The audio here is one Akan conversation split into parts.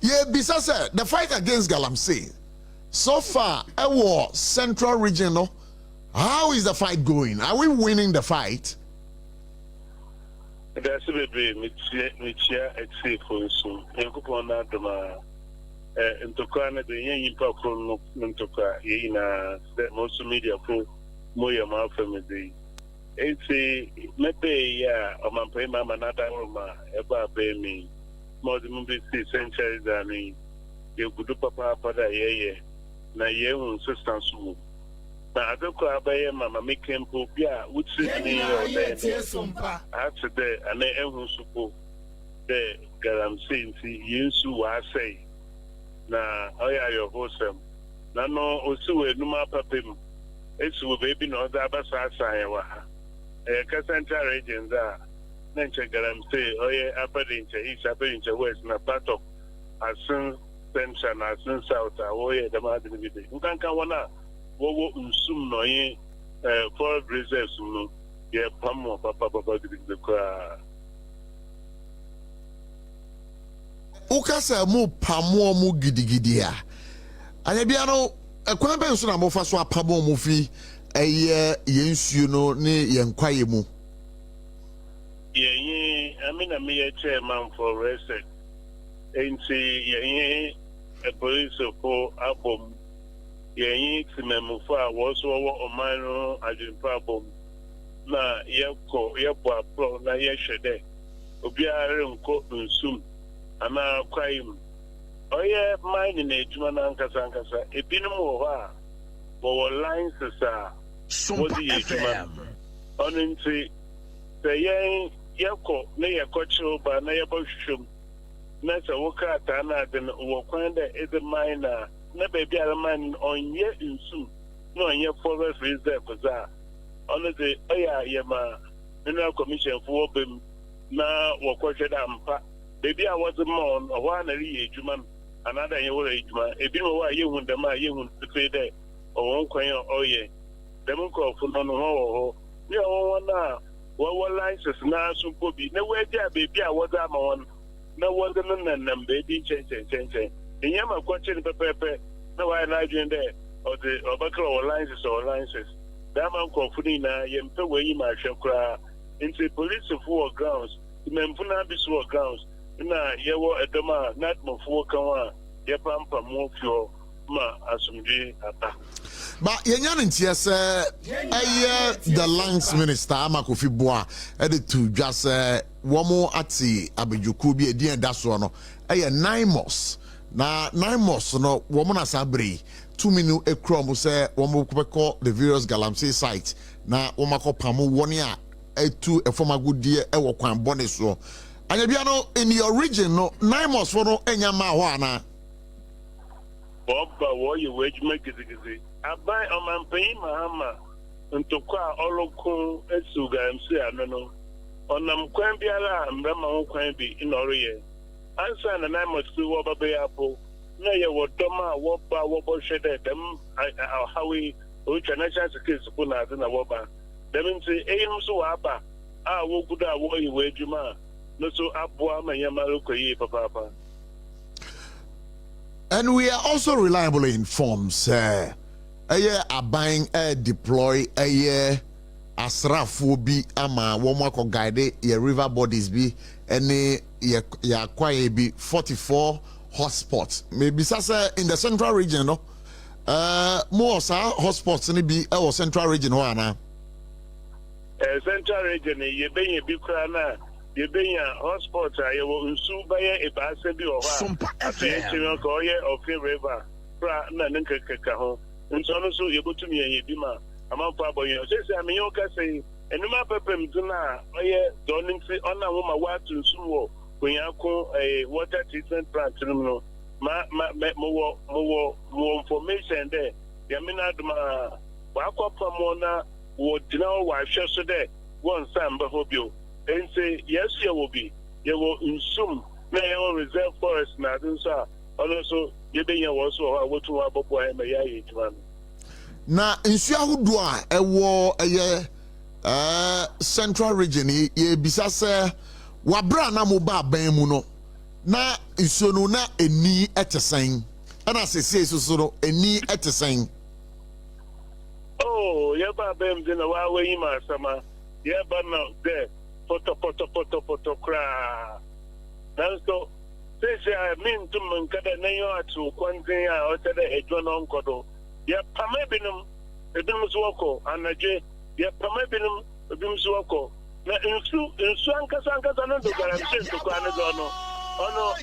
Yeah, besides the fight against Galamsey, so far, our central regional, how is the fight going? Are we winning the fight? That's a bit Michia except for soon. Yankupon Adama and Tokana, the young Paco Montoka, in the most media for Moya Malfamedy. It's a maybe, yeah, or my pay mamma, not Roma, ever pay me. More than 50 centuries than me. You could do papa, pada, yeah, na young sisters. Now, I don't call by mamma making popia, which is me or SOMPA. After that, and then everyone support the Galamsey, you I say. Now, I are your host. Now, no, also a Numa Papim. It's with baby no other Bassasa. A Cassandra agent there. Nature Galamsey, oh, yeah, upper inch, east upper inch west, and a part of as soon central, as soon south, oh, yeah, the Martin with it. You can't come on. What soon no ye for reserves no ye pamo papa the car. Ukasa mu pamo mu gidigidia. Ayabiano a kwambe so na mo fa so apamo mu fi yensuo no ne yenkwaye mu. Ye I mean a chairman for research. Ain't ye a police for album. Ye Timemufa was over Omano Ajin na yebo pro na yeshede obiara nko nsum ana kwaim oye mine na ejuma na nkasa ebinum wo ha wo lines sa SOMPA FM onenti se yeko na yekochi ba na yebohwhwem na se wo krata na de wo kwan da ede mine na baby alaman onye nsum na onye forest reserve za honestly yema mineral commission for bem na wokwohwe da mpa baby a was mon o na ri ejuma another ye wora ejuma ebi no wa yehun dem a yehun tete de o won kwan oye dem ko fu no ho ni o na wo license na so bi na we dia baby a was ama won na won nam baby chen enyama kwache ni pepepe na wa na adwen de o de obakro o licenses that man confuni na yempe we ma hwekura into police for grounds memfuna bi so grounds na yewo edoma not mo for kan ye pampa mo fio ma asumdwe ata ba yenya ntia se the lands minister Amakofi Boa edit to just womo ati abejuku bi edin da so no Naimos na Naimos no womo na sabre 2 minutes ekrom say womo kopeko the various Galamsey site na womako pamo woni a etu efoma godie ewo kwan bone so anya bia no in your region no Naimos for no enya ma ho ana Boba wo ye wage make gizi abai omanpai mahama ntokwa olokun esu Galamsey anono onam kwan biara mbrama ho kwan bi inoriye ansa na Naimos wo baba yapo na ye wo doma wo ba wo bo hwede dem hawi o international security ko na na wo ba dem nti eyim so wa ba a wo guda wo yi wejuma no so aboa manyama lokoyi papa. And we are also reliably informed aban deploy asrafo bi ama womako guide ye river bodies bi any ya acquire bi 44 hotspots maybe sasa in the central region no more hotspots ni bi e central region ho ana central region ye benye bi kra na ye benya hotspot a ye wo nsu baye e ba se bi o ha SOMPA FM ko ye of river fra na nkeka ho nso no so ye botumi ye bi ma amamfo aboye o se ame yo ka se enuma pepem duna oye doninti ona wo ma watu nsu wo kunyako water treatment plant no mo information there ya mina duma wa kwapa mo na wo dina wa hwe so there won samba hobio ense yes ye will be ye will insum na ye will reserve forest na dinsa also ye be ye wo so wa to wa bobo e me ya ye tuma na nsu ahodo a ewo central region ye bisa se wabra na mo ba ban mu no na nsuo no na eni etesen ana sese so no eni etesen. Oh, yaba bem de na wa we ma sama yaba na de poto kra nanso sese a min tum nkada na yo atu kwanten a o tede ejo no nkodo ya pama ebinum so wako anaje ya pama ebinum so wako na nsu ankasa no do Galamsey to kwa ne do no ono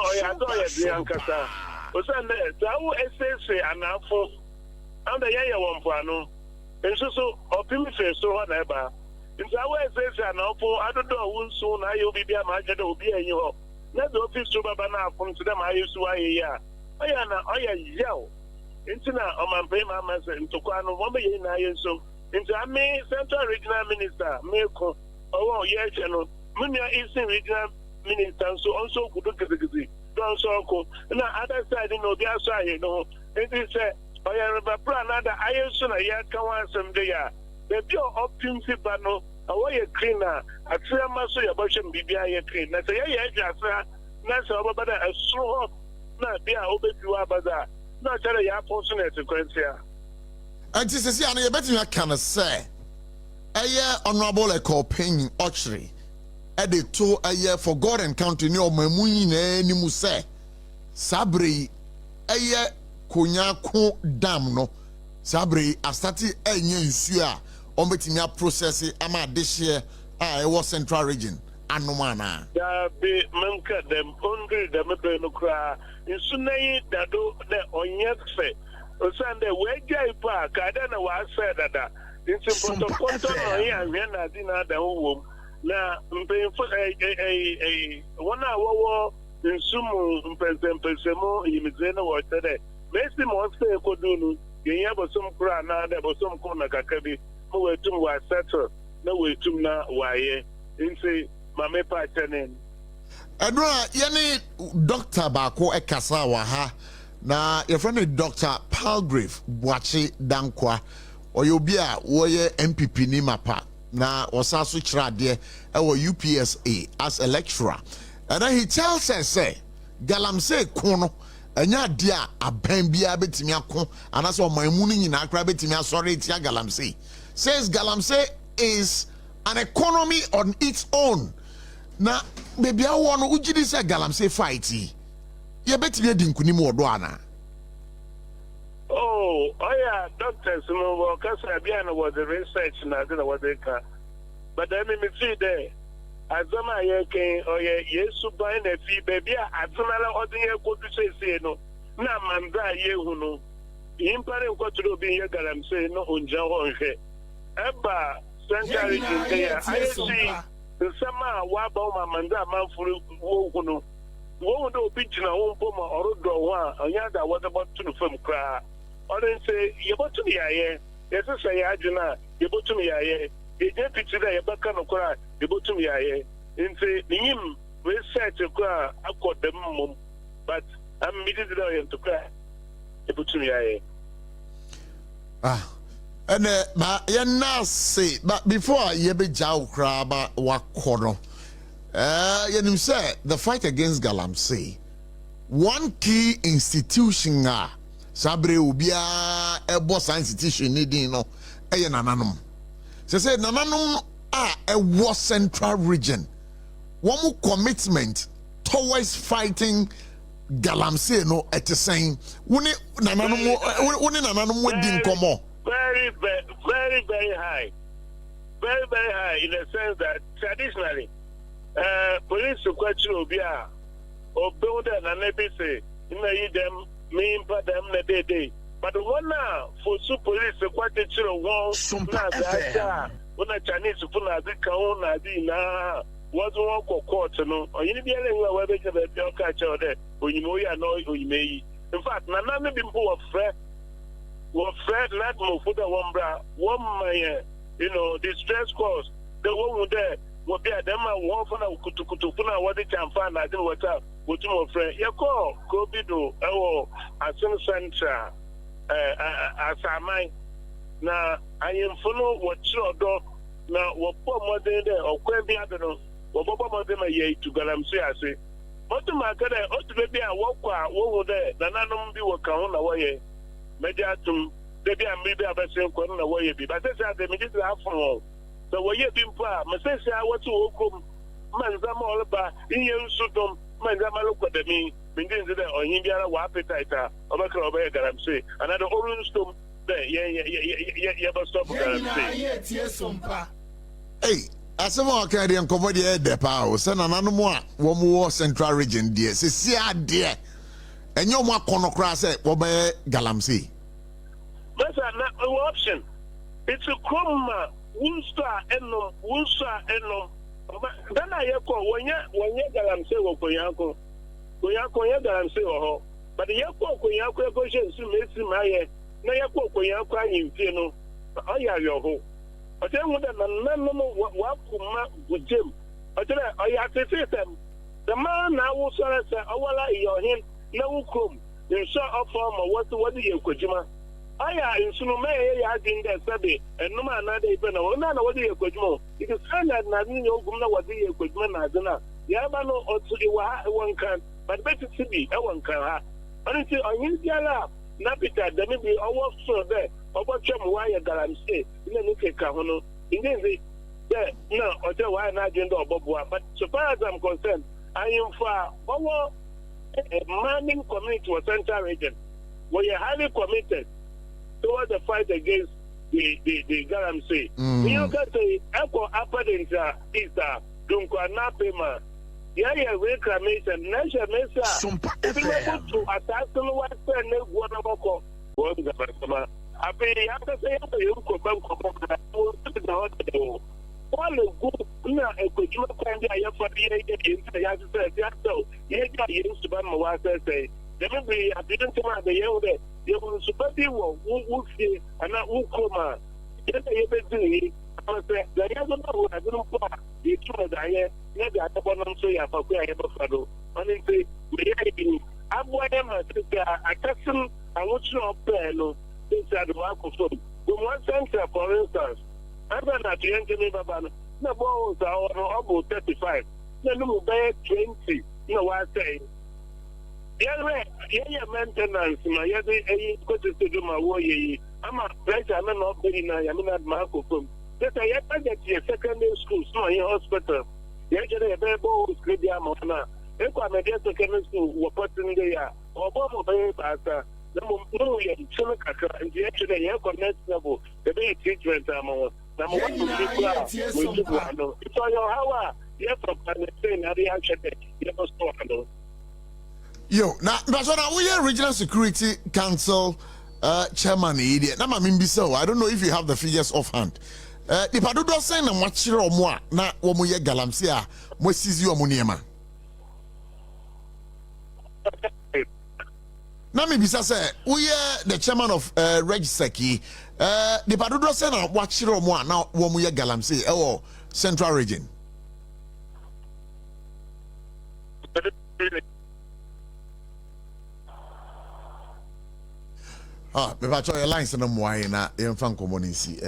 oya do ya bi ankasa o se na tawo esese anafo anda ya wompo ano nsu so opim fe so ho na eba ntawo esese anafo adodo wunsu na ayo bibia ma agede obi anyi ho na do office so baba na afum to dem ayo so aye ya oya na oya yaw intina omampe ma mase ntokwa no mo be na ayo so nti ame central regional minister meko owo ye che no munia eastern regional minister so onso gudu gidi don so ko na other side no bi aso aye no nti se oya reba plan na ayo so na ya kan wansem de ya be bi opim fi ba no awo ye cleaner atria ma so ya boshem bibia ye clean na se ye adwasa na se obaba da asuro na bia obebiwa abaza na tell ya fortunate kwentia anti sesi ana ye betimi aka na say honorable Ekow Panin Okyere de to for God and country ni omamu nyina ni mu say sabre konyako dam no sabre astati enye nsu a ombetimi process ama dehye a was central region anomana ya be manka dem onri dem be no kra nsu nayi dado de onye fe osande wejai pa kada na wa say dada nti poto no ya hwe na di na da wo na mpemfo wona wo nsumu mpempesemo yimize na wo tere mesi mo se kodunu yenya bosom kra na da bosom ko na kakabi mo wetum wa settle na wetum na waye nti mame pa tenen adura yene doctor baako ekasa wa ha na your friend Dr. Palgrave Boache Dankwa oyobi a woye MPP ni mapa na osaso kirade UPSA as a lecturer and then he tells us say Galamsey kono anya dia aban bia betimi akon anaso omanmu ni nyina akra betimi asori tia Galamsey says Galamsey is an economy on its own na baby awo no ugidi say Galamsey fight ye betimi adi nkuni mu odo ana. Oh yeah, doctors no work as Abiana was the research na that was the car. But then me see there azama ye ken oye yesu by na fi baby azama odin ye ko say no na manza ye hu no impare ko turo bi ye Galamsey no onja ho hwe eba central region there I see sama wa ba ma manza manfuru wo hu no wo do bi gina wo mpo ma orodo ho a onya da wo da botu no fam kra oren say ye botu mi yaye ye say ya adwuna ye botu mi yaye e deputy da ye baka no kra ye botu mi yaye nti nim research kra akodem mum but am midi da ye to kra ye botu mi yaye and ye na say but before ye be jaw kra ba wakono you know, say the fight against Galamsey, one key institution sabre ubia ebo institution needing no nananom. Say nananom a war central region. One commitment towards fighting Galamsey no at the same. Uni nananom din komo. Very high. Very high in the sense that traditionally police question obia obewda na nebise ina yi dem mimpa dem na dede but one for su police kwate chiro won na za una Chinese fu na dị ka na dị na was one court no oyini bi ele nwa we be je be oka che ode oyimo ya no oyimeyi in fact na na me bi mpo wo fred not mo fu da wombra one my distress calls the one there will be a dema one for kutukutuna what they can find. I didn't what up with my friend. You call Kobido, as in center, as I might now. I am follow what you do now. What poor mother there or quite be other, what Baba mother may to Galamsey. I say, Otumakere, Otubaby, I walk over there, the Nanum be work on away. Mediatum, maybe I may be a vessel corner away, but that's how they made it after. So where you been pa, Massasia, what to welcome Manzama all about in your Sudom, Manzama look at me, Bindin or Indiana Wapetita, Obaka Galamsey, another orange stone there, yeah, but stop Galamsey. SOMPA. Hey, as a more Canadian comedy at the power, send an animal, one more central region, dear. See, dear. And your more conocras at Obe Galamsey. That's not an option. It's a coma, Woolstar Enom. Then I call when you Galamsey or Koyako. Koyako Galamsey or but the Yako Koyako question to make him higher. Nayako Koyako in Piano. I have your home. But then with a what with Jim. I tell you, I have to say them. The man now will say, oh, your him, no come. In short of form, what do you, Kojima? I in Sunume, I didn't get Sabi, and no man, not even what do you, Kojimo? It is fine that nothing you know what do you, Kojima, Nadana. Yabano or to one can, but better to be a one can have. Honestly, on India, Napita, there may be a work so there. About why Galamsey, in the Nuke Kahono, in the no, or tell why not agenda of Bobua. But so far as I'm concerned, I am for our mining community to a central region. We are highly committed towards the fight against the Galamsey. You got the Ekow Panin Okyere, Dunkwanapema. Yeah, reclamation, Nasha Mesa. SOMPA FM. To attack the Western Guanaboko. I pay after saying you could come to the hotel. All the good, a good you find the for the Yato. You used to buy my wife say. There may I didn't come out the year that you will support you who see and not who come. Yes, I say, the Yazoo, I don't know. You told I maybe I don't want to say about where I ever follow. Honestly, I'm what I'm a cousin, I want you to pay no. Inside the microphone. From one center, for instance, I'm not the engineer, no balls are about 35. No, no, 20. You know what I say? Yeah, maintenance, my other to do my way. I'm a pressure, I'm not very nice, I'm not microphone. Yes, I have to get secondary school, so in hospital. Yesterday, a very bold script, Yamana. If I'm a secondary school, we're putting there, or bomb of a pastor. No, and the actually have connect level, the big treatment. Number one, it's all your hour. Yes, I'm saying, I reaction. You must talk. Yo, now that's what we are Regional Security Council chairman. Now, I don't know if you have the figures offhand. The Padudo saying, I'm watching or more. Now, Womuye Galamsey, what sees you, Muniema? Now, maybe say we are the chairman of Regiseki. The Padudo saying, I'm watching or more. Now, Womuye Galamsey, or Central Region. Ah, me va a your lines no more na enfan community